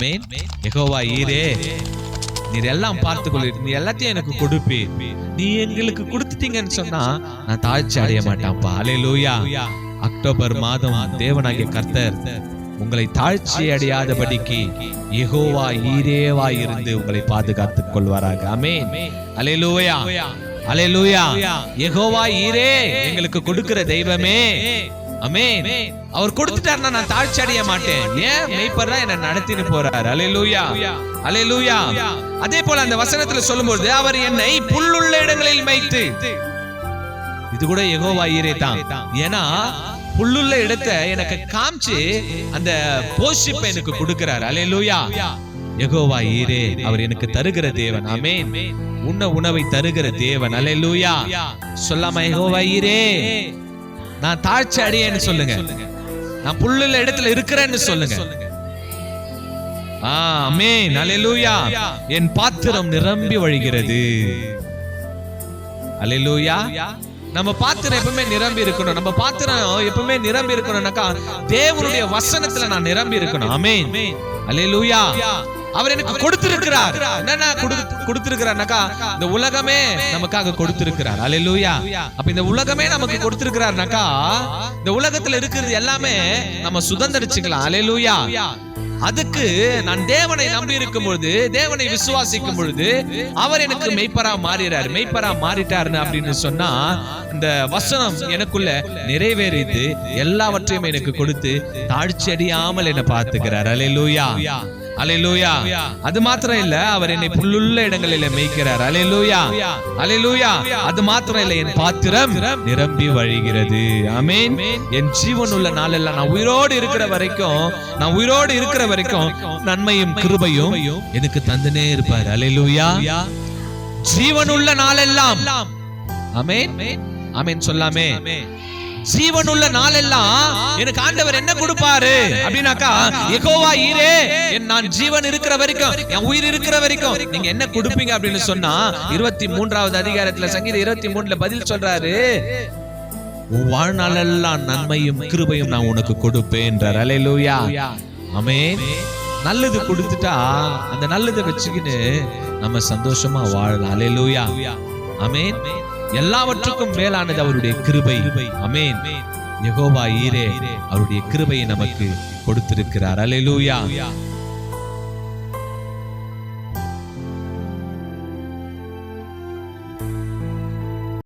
ஆமென். யெகோவா ஈரே, நீர் எல்லாம் பார்த்துக்கொள்ள, நீ எல்லாத்தையும் எனக்கு கொடுப்பீர். நீ எங்களுக்கு கொடுத்துட்டீங்கன்னு சொன்னா நான் தாழ்ச்சி அடைய மாட்டான்ப்பா. அல்லேலூயா. அக்டோபர் மாதம் தேவனாகிய கர்த்தர் உங்களை தாழ்ச்சி அடையாதபடிக்கு யெகோவா ஈரேவா இருந்து உங்களை பாதுகாத்துக் கொள்வாராக. ஆமென். அல்லேலூயா, அல்லேலூயா. யெகோவா ஈரே எங்களுக்கு கொடுக்கிற தெய்வமே. ஆமென். அவர் கொடுத்துட்டாருன்னா நான் தாழ்ச்சி அடைய மாட்டேன். ஏன்? மேய்ப்பர் தான் என்ன நடத்திட்டு போறார். அல்லேலூயா, அல்லேலூயா. அதே போல அந்த வசனத்துல சொல்லும்போது அவர் என்னை புல்லுள்ள இடங்களில் மேய்த்து, இது கூட யெகோவா ஈரே தான். ஏன்னா புல்லுள்ள இடத்தை எனக்கு காமிச்சு அந்த போஷிப்பை எனக்கு கொடுக்கிறார். அல்லேலூயா. யெகோவா ஈரே அவர் எனக்கு தருகிற தேவன். ஆமென். உண்ண உணவை தருகிற தேவன். அல்லேலூயா. சொல்லாம யெகோவா ஈரே நான் தாழ்ச்சி அடையேன்னு சொல்லுங்க. நான் புல்லுள்ள இடத்துல இருக்கிறேன்னு சொல்லுங்க. ஆமென். அல்லேலூயா. என் பாத்திரம் நிரம்பி வழிகிறது. அல்லேலூயா. நம்ம பாத்திரம் எப்பவுமே நிரம்பி இருக்கணும். நம்ம பாத்திரம் எப்பவுமே நிரம்பி இருக்கணும்னாக்கா தேவனுடைய வசனத்துல நான் நிரம்பி இருக்கணும். ஆமென். அல்லேலூயா. அவர் எனக்கு கொடுத்திருக்கிறார். என்னன்னா கொடுத்திருக்கிறார்னாக்கா இந்த உலகமே நமக்காக கொடுத்திருக்கிறார். அல்லேலூயா. அப்ப இந்த உலகமே நமக்கு கொடுத்திருக்கிறார்னாக்கா இந்த உலகத்துல இருக்கிறது எல்லாமே நம்ம சுதந்திரிச்சுக்கலாம். அல்லேலூயா. அதுக்கு நான் தேவனை நம்பி இருக்கும் பொழுது, தேவனை விசுவாசிக்கும் பொழுது அவர் எனக்கு மெய்ப்பரா மாறிறார். மெய்ப்பரா மாறிட்டாருன்னு அப்படின்னு சொன்னா இந்த வசனம் எனக்குள்ள நிறைவேறித்து எல்லாவற்றையும் எனக்கு கொடுத்து தாழ்ச்சி அடையாமல் என்ன பார்த்துக்கிறார். அல்லேலூயா, அல்லேலூயா. அது மாத்திரம் இல்ல, அவர் என்னை புல்லுள்ள இடங்களில மேய்க்கிறார். அல்லேலூயா, அல்லேலூயா. அது மாத்திரம் இல்ல, என் பாத்திரம் நிரம்பி வழிகிறது. ஆமென். என் ஜீவன் உள்ள நாளெல்லாம் நான் உயிரோடு இருக்கிற வரைக்கும் நன்மையும் கிருபையும் எனக்கு தந்துனே இருப்பார். அல்லேலூயா. ஜீவன் உள்ள நாளெல்லாம். ஆமென், ஆமென் சொல்லாமே. ஜீவனுள்ள நாளெல்லாம் எனக்கு ஆண்டவர் என்ன கொடுப்பாரு அப்படின்னாக்கா யெகோவா ஈரே நான் ஜீவன் இருக்கிற வரைக்கும், என் உயிர் இருக்கிற வரைக்கும் நீங்க என்ன கொடுப்பீங்க அப்படின்னு சொன்னா 23வது அதிகாரத்துல சங்கீதம் 23ல பதில் சொல்றாரு, வாழ்நாளெல்லாம் நன்மையும் கிருபையும் நான் உனக்கு கொடுப்பேன்றார். அல்லேலூயா. ஆமென். நல்லது கொடுத்துட்டா அந்த நல்லதை வச்சுக்கின்னு நம்ம சந்தோஷமா வாழலாம். அல்லேலூயா. ஆமென். எல்லாவற்றுக்கும் மேலானது அவருடைய கிருபை. ஆமென். யெகோவா ஈரே அவருடைய கிருபையை நமக்கு கொடுத்திருக்கிறார். அல்லேலூயா.